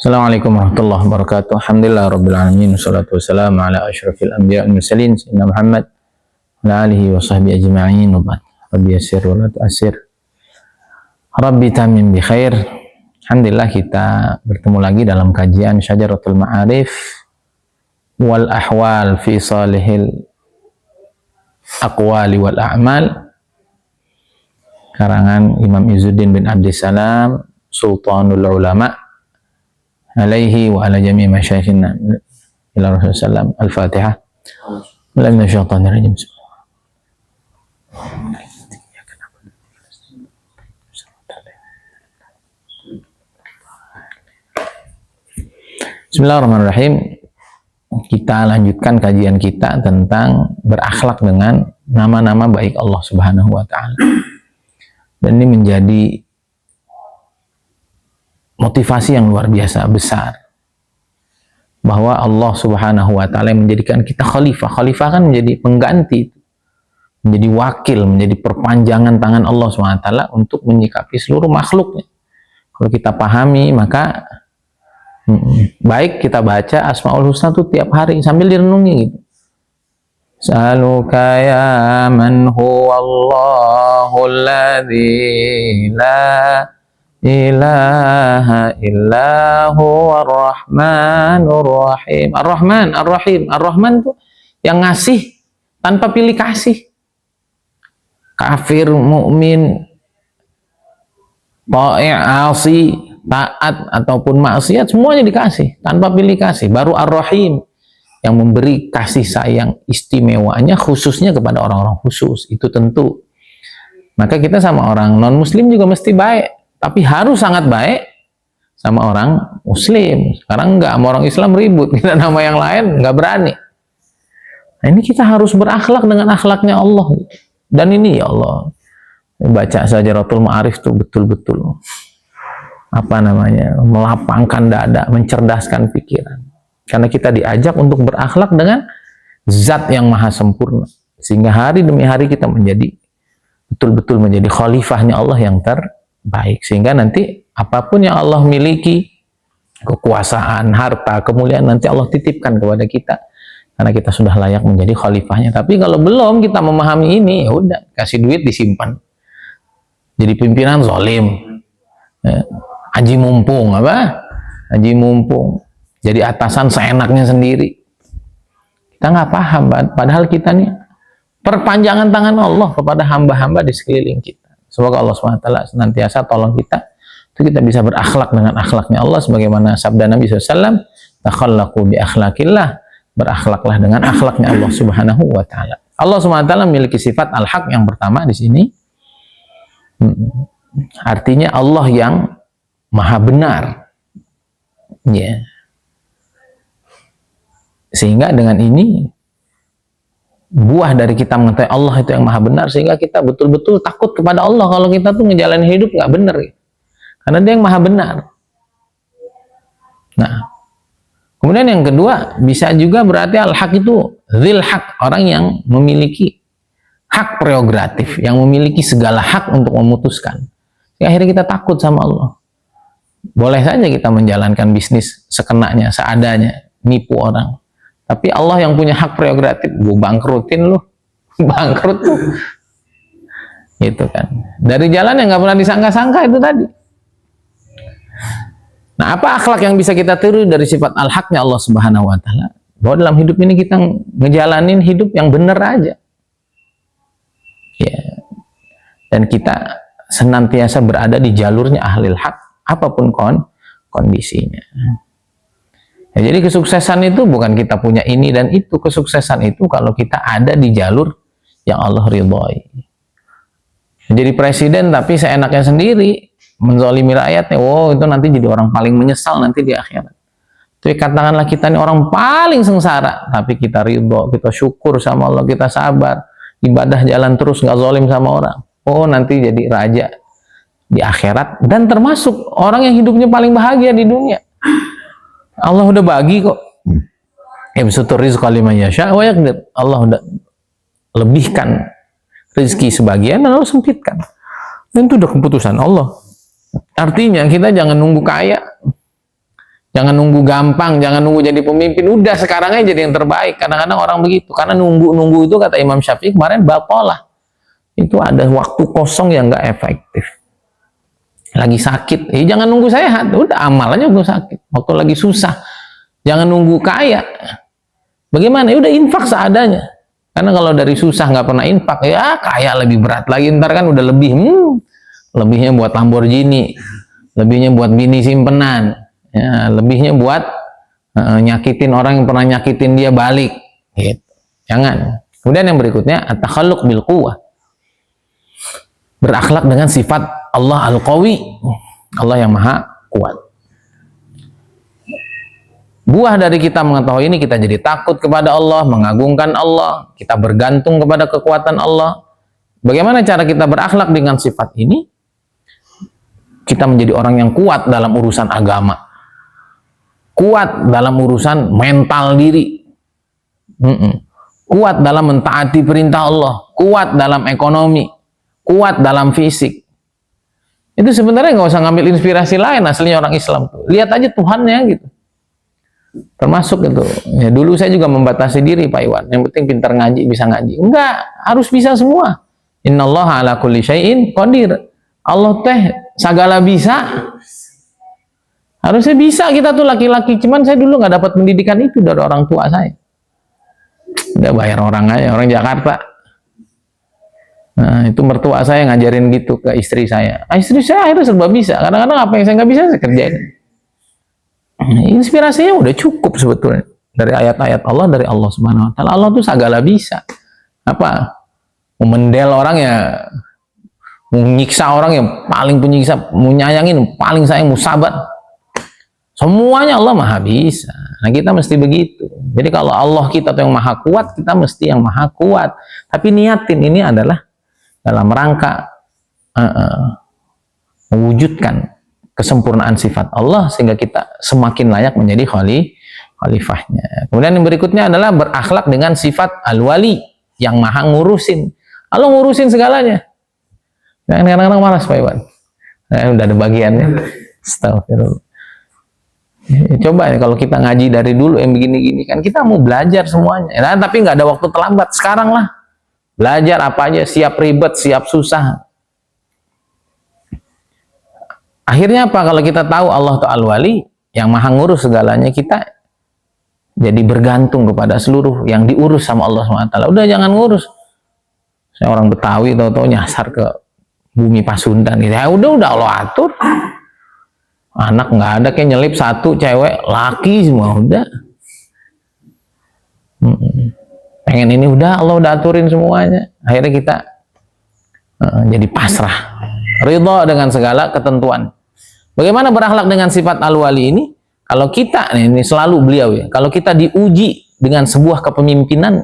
Assalamualaikum warahmatullahi wabarakatuh. Alhamdulillah rabbil alamin, wassalatu wassalamu ala asyrafil anbiya wal mursalin sayyidina Muhammad wa ala alihi wa sahbihi ajma'in. Wa ba'd. Rabbi yassir wa la tu'assir. Rabbi tamim bi khair. Alhamdulillah kita bertemu lagi dalam kajian Syajaratul Ma'arif wal Ahwal fi Salihil Aqwali wal A'mal, karangan Imam Izzuddin bin Abdissalam Sultanul Ulama alaihi wa ala jami' masyayikhina ila Rasulullah. Al-Fatihah. Bismillahirrahmanirrahim. Bismillahirrahmanirrahim. Kita lanjutkan kajian kita tentang berakhlak dengan nama-nama baik Allah Subhanahu wa taala. Dan ini menjadi motivasi yang luar biasa besar, bahwa Allah Subhanahu wa taala menjadikan kita khalifah. Khalifah kan menjadi pengganti, menjadi wakil, menjadi perpanjangan tangan Allah Subhanahu wa taala untuk menyikapi seluruh makhluknya. Kalau kita pahami, maka baik kita baca Asmaul Husna itu tiap hari sambil direnungi gitu. Saluka ya man huwallahu alladzi la ilaha illahu ar-rahmanur rahim. Ar-Rahman, Ar-Rahim. Ar-Rahman itu yang ngasih tanpa pilih kasih. Kafir, mukmin, ta'i', asi, taat ataupun maksiat, semuanya dikasih tanpa pilih kasih. Baru Ar-Rahim yang memberi kasih sayang istimewanya khususnya kepada orang-orang khusus. Itu tentu. Maka kita sama orang non-muslim juga mesti baik, tapi harus sangat baik sama orang muslim. Sekarang enggak, sama orang Islam ribut, kita nama yang lain enggak berani. Nah, ini kita harus berakhlak dengan akhlaknya Allah. Dan ini ya Allah, baca Syajaratul Ma'arif itu betul-betul melapangkan dada, mencerdaskan pikiran. Karena kita diajak untuk berakhlak dengan zat yang maha sempurna, sehingga hari demi hari kita menjadi betul-betul menjadi khalifahnya Allah yang terbaik. Sehingga nanti apapun yang Allah miliki, kekuasaan, harta, kemuliaan, nanti Allah titipkan kepada kita, karena kita sudah layak menjadi khalifahnya. Tapi kalau belum kita memahami ini, ya udah, kasih duit disimpan, jadi pimpinan zalim, haji mumpung, haji mumpung, jadi atasan seenaknya sendiri. Kita nggak paham, padahal kita nih perpanjangan tangan Allah kepada hamba-hamba di sekeliling kita. Semoga Allah SWT senantiasa tolong kita, itu kita bisa berakhlak dengan akhlaknya Allah, sebagaimana sabda Nabi SAW, takhallaqu bi akhlaqillah, berakhlaklah dengan akhlaknya Allah Subhanahu wa taala. Allah Subhanahu wa taala memiliki sifat al-haq yang pertama di sini. Artinya Allah yang maha benar. Ya. Sehingga dengan ini buah dari kita mengetahui Allah itu yang maha benar, sehingga kita betul-betul takut kepada Allah kalau kita tuh ngejalanin hidup nggak benar, karena dia yang maha benar. Nah, kemudian yang kedua, bisa juga berarti al-haq itu zil haq, orang yang memiliki hak prerogatif, yang memiliki segala hak untuk memutuskan. Sehingga akhirnya kita takut sama Allah. Boleh saja kita menjalankan bisnis sekenanya, seadanya, nipu orang. Tapi Allah yang punya hak prerogatif, gue bangkrutin lu, bangkrut tuh, gitu kan. Dari jalan yang nggak pernah disangka-sangka itu tadi. Nah, apa akhlak yang bisa kita tiru dari sifat al-haqnya Allah Subhanahu wa taala? Bahwa dalam hidup ini kita ngejalanin hidup yang benar aja. Ya. Dan kita senantiasa berada di jalurnya ahlil haq, apapun kondisinya. Ya, jadi kesuksesan itu bukan kita punya ini dan itu. Kesuksesan itu kalau kita ada di jalur yang Allah ridhoi. Jadi presiden tapi seenaknya sendiri, menzalimi rakyatnya, wow, itu nanti jadi orang paling menyesal nanti di akhirat. Jadi katakanlah kita ini orang paling sengsara, tapi kita ridho, kita syukur sama Allah, kita sabar, ibadah jalan terus, nggak zalim sama orang. Oh, nanti jadi raja di akhirat, dan termasuk orang yang hidupnya paling bahagia di dunia. Allah udah bagi kok. Yabsutur rizqa liman yasha wa yaqdir. Allah udah lebihkan rezeki sebagian dan Allah sempitkan. Dan itu udah keputusan Allah. Artinya kita jangan nunggu kaya. Jangan nunggu gampang, jangan nunggu jadi pemimpin. Udah sekarang aja jadi yang terbaik. Kadang-kadang orang begitu. Karena nunggu-nunggu itu kata Imam Syafi'i kemarin batolah. Itu ada waktu kosong yang nggak efektif. Lagi sakit, jangan nunggu sehat. Udah amal aja waktu sakit. Waktu lagi susah, jangan nunggu kaya. Bagaimana? Ya udah infak seadanya. Karena kalau dari susah nggak pernah infak, ya kaya lebih berat lagi. Ntar kan udah lebih, lebihnya buat Lamborghini, lebihnya buat bini simpenan. Ya, lebihnya buat nyakitin orang yang pernah nyakitin dia balik gitu. Jangan. Kemudian yang berikutnya at-takhalluq bil quwwah, berakhlak dengan sifat Allah al-qawi, Allah yang maha kuat. Buah dari kita mengetahui ini, kita jadi takut kepada Allah, mengagungkan Allah, kita bergantung kepada kekuatan Allah. Bagaimana cara kita berakhlak dengan sifat ini? Kita menjadi orang yang kuat dalam urusan agama, kuat dalam urusan mental diri, kuat dalam mentaati perintah Allah, kuat dalam ekonomi, kuat dalam fisik. Itu sebenarnya nggak usah ngambil inspirasi lain, aslinya orang Islam tuh. Lihat aja Tuhannya gitu. Termasuk itu. Ya, dulu saya juga membatasi diri Pak Iwan. Yang penting pintar ngaji, bisa ngaji. Enggak, harus bisa semua. Innallaha ala kulli syai'in qadir. Allah teh segala bisa. Harusnya bisa kita tuh laki-laki, cuman saya dulu nggak dapat pendidikan itu dari orang tua saya. Udah bayar orang aja, orang Jakarta. Nah, itu mertua saya ngajarin gitu ke istri saya. Istri saya akhirnya serba bisa. Kadang-kadang apa yang saya nggak bisa, saya kerjain. Inspirasinya udah cukup sebetulnya. Dari ayat-ayat Allah, dari Allah Subhanahu Wa Taala. Allah tuh segala bisa. Apa? Memendel orang ya, menyiksa orang yang paling penyiksa, mau nyayangin, paling sayang, mau sabar. Semuanya Allah maha bisa. Nah kita mesti begitu. Jadi kalau Allah kita tuh yang maha kuat, kita mesti yang maha kuat. Tapi niatin ini adalah dalam rangka mewujudkan kesempurnaan sifat Allah sehingga kita semakin layak menjadi khalifahnya. Kemudian yang berikutnya adalah berakhlak dengan sifat al-wali yang maha ngurusin. Allah ngurusin segalanya. Kadang-kadang malas Pak Iwan. Udah ada bagiannya. Astagfirullah. Coba ya kalau kita ngaji dari dulu yang begini-gini kan kita mau belajar semuanya. Nah, tapi nggak ada waktu terlambat. Sekarang lah belajar apa aja, siap ribet, siap susah. Akhirnya apa? Kalau kita tahu Allah itu Al-Wali yang maha ngurus segalanya, kita jadi bergantung kepada seluruh yang diurus sama Allah SWT. Udah jangan ngurus. Saya orang Betawi tahu-tahu nyasar ke bumi Pasundan gitu. Ya udah Allah atur. Anak nggak ada, kayak nyelip satu cewek, laki semua udah. Pengen ini udah Allah udah aturin semuanya. Akhirnya kita jadi pasrah, ridho dengan segala ketentuan. Bagaimana berakhlak dengan sifat al-wali ini? Kalau kita ini selalu beliau ya. Kalau kita diuji dengan sebuah kepemimpinan,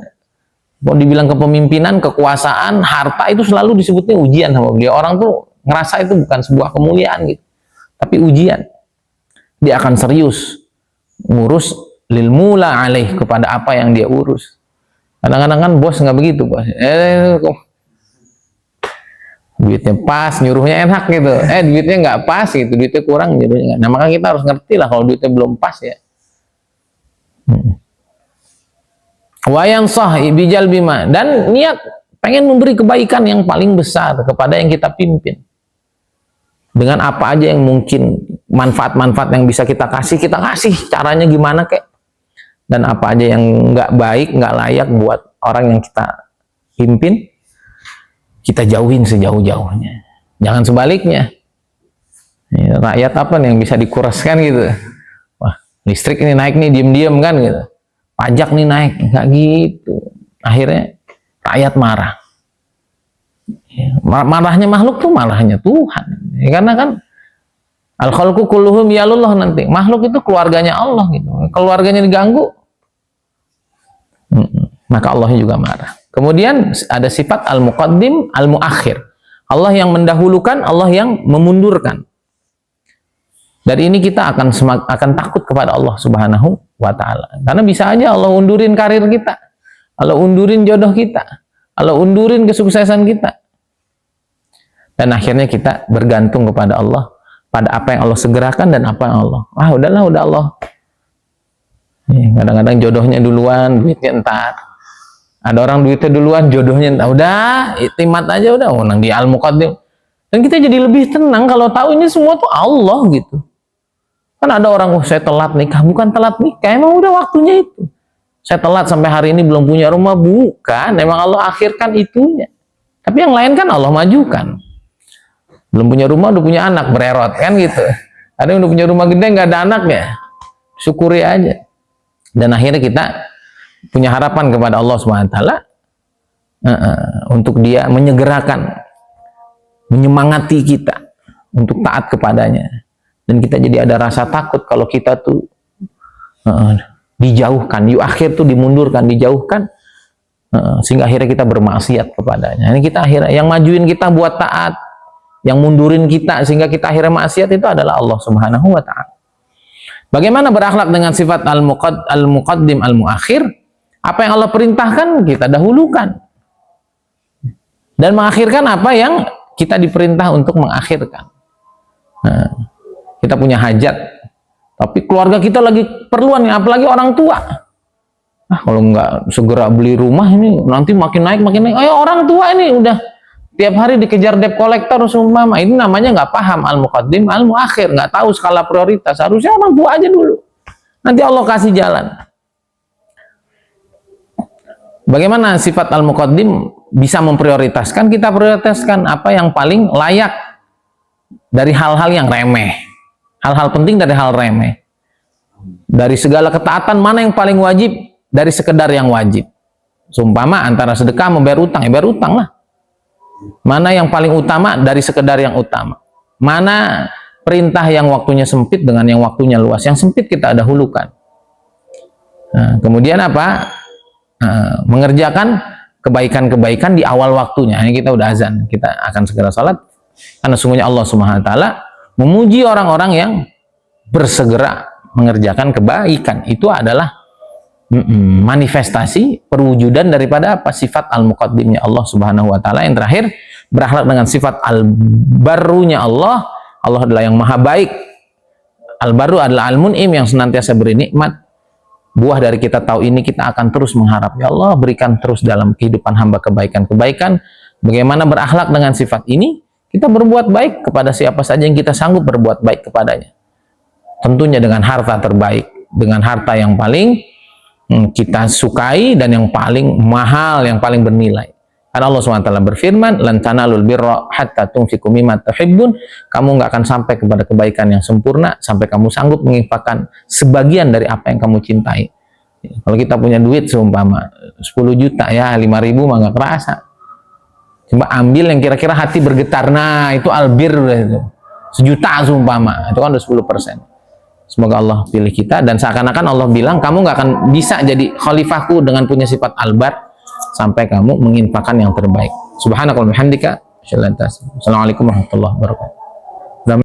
mau dibilang kepemimpinan, kekuasaan, harta itu selalu disebutnya ujian sama beliau. Orang tuh ngerasa itu bukan sebuah kemuliaan gitu. Tapi ujian, dia akan serius ngurus lil mula alaih, kepada apa yang dia urus. Kadang-kadang kan bos nggak begitu bos. Duitnya pas, nyuruhnya enak gitu. Duitnya nggak pas gitu, duitnya kurang, nyuruhnya nggak. Nah maka kita harus ngerti lah kalau duitnya belum pas ya. Wayang sah bijal bima, dan niat pengen memberi kebaikan yang paling besar kepada yang kita pimpin. Dengan apa aja yang mungkin manfaat-manfaat yang bisa kita kasih caranya gimana kek. Dan apa aja yang nggak baik, nggak layak buat orang yang kita pimpin, kita jauhin sejauh-jauhnya. Jangan sebaliknya. Ya, rakyat apa nih yang bisa dikuraskan gitu. Wah, listrik ini naik nih diem-diem kan gitu. Pajak nih naik, nggak gitu. Akhirnya rakyat marah. Marahnya makhluk tuh marahnya Tuhan ya, karena kan al-khalqu kulluhum yalullah, nanti makhluk itu keluarganya Allah gitu, keluarganya diganggu maka Allah juga marah. Kemudian ada sifat al-muqaddim al-muakhir, Allah yang mendahulukan, Allah yang memundurkan. Dari ini kita akan takut kepada Allah Subhanahu wa Ta'ala, karena bisa aja Allah undurin karir kita, Allah undurin jodoh kita, Allah undurin kesuksesan kita. Dan akhirnya kita bergantung kepada Allah pada apa yang Allah segerakan dan apa yang Allah, udahlah, udah Allah. Kadang-kadang jodohnya duluan, duitnya entar. Ada orang duitnya duluan, jodohnya entar. Udah, iktimat aja udah, nang di Al-Muqaddim. Dan kita jadi lebih tenang kalau tahu ini semua tuh Allah gitu. Kan ada orang, saya telat nikah. Bukan telat nikah, emang udah waktunya itu. Saya telat sampai hari ini belum punya rumah. Bukan, emang Allah akhirkan itunya. Tapi yang lain kan Allah majukan. Belum punya rumah, udah punya anak, bererot kan gitu. Ada yang udah punya rumah gede, nggak ada anaknya. Syukuri aja. Dan akhirnya kita punya harapan kepada Allah SWT untuk Dia menyegerakan, menyemangati kita untuk taat kepadanya. Dan kita jadi ada rasa takut kalau kita tuh dijauhkan, akhir tuh dimundurkan, dijauhkan, sehingga akhirnya kita bermaksiat kepadanya. Ini kita akhirnya yang majuin kita buat taat, yang mundurin kita sehingga kita akhirnya maksiat itu adalah Allah Subhanahu wa Ta'ala. Bagaimana berakhlak dengan sifat al-muqaddim al-muakhir? Apa yang Allah perintahkan kita dahulukan, dan mengakhirkan apa yang kita diperintah untuk mengakhirkan. Kita punya hajat, tapi keluarga kita lagi perluan, apalagi orang tua. Kalau nggak segera beli rumah ini nanti makin naik. Ayo, orang tua ini udah tiap hari dikejar debt collector semua. Ini namanya nggak paham al-muqaddim al-muakhir, nggak tahu skala prioritas. Harusnya orang tua aja dulu, nanti Allah kasih jalan. Bagaimana sifat al-muqaddim bisa memprioritaskan? Kita prioritaskan apa yang paling layak dari hal-hal yang remeh, hal-hal penting dari hal remeh. Dari segala ketaatan, mana yang paling wajib dari sekedar yang wajib. Seumpama antara sedekah membayar utang, ya bayar utang lah. Mana yang paling utama dari sekedar yang utama. Mana perintah yang waktunya sempit dengan yang waktunya luas. Yang sempit kita dahulukan. Kemudian apa? Mengerjakan kebaikan-kebaikan di awal waktunya. Ini kita udah azan, kita akan segera salat, karena sungguhnya Allah Subhanahu wa Ta'ala memuji orang-orang yang bersegera mengerjakan kebaikan. Itu adalah manifestasi perwujudan daripada apa? Sifat al-muqaddimnya Allah Subhanahu wa Ta'ala. Yang terakhir, berakhlak dengan sifat al-barrunya Allah. Allah adalah yang maha baik. Al-barru adalah al-mun'im, yang senantiasa beri nikmat. Buah dari kita tahu ini, kita akan terus mengharap, ya Allah berikan terus dalam kehidupan hamba kebaikan-kebaikan. Bagaimana berakhlak dengan sifat ini? Kita berbuat baik kepada siapa saja yang kita sanggup berbuat baik kepadanya. Tentunya dengan harta terbaik, dengan harta yang paling kita sukai dan yang paling mahal, yang paling bernilai. Karena Allah SWT berfirman, lan tanalul birra hatta tunfiqu mimma tuhibbun. Kamu nggak akan sampai kepada kebaikan yang sempurna sampai kamu sanggup menginfakkan sebagian dari apa yang kamu cintai. Kalau kita punya duit seumpama 10 juta ya, 5.000 mah nggak kerasa. Coba ambil yang kira-kira hati bergetar. Nah, itu albir itu. 1 juta seumpama, itu kan udah 10%. Semoga Allah pilih kita, dan seakan-akan Allah bilang kamu nggak akan bisa jadi khalifahku dengan punya sifat albar sampai kamu menginfakkan yang terbaik. Subhanakallahumma wa bihamdika, assalamualaikum warahmatullahi wabarakatuh.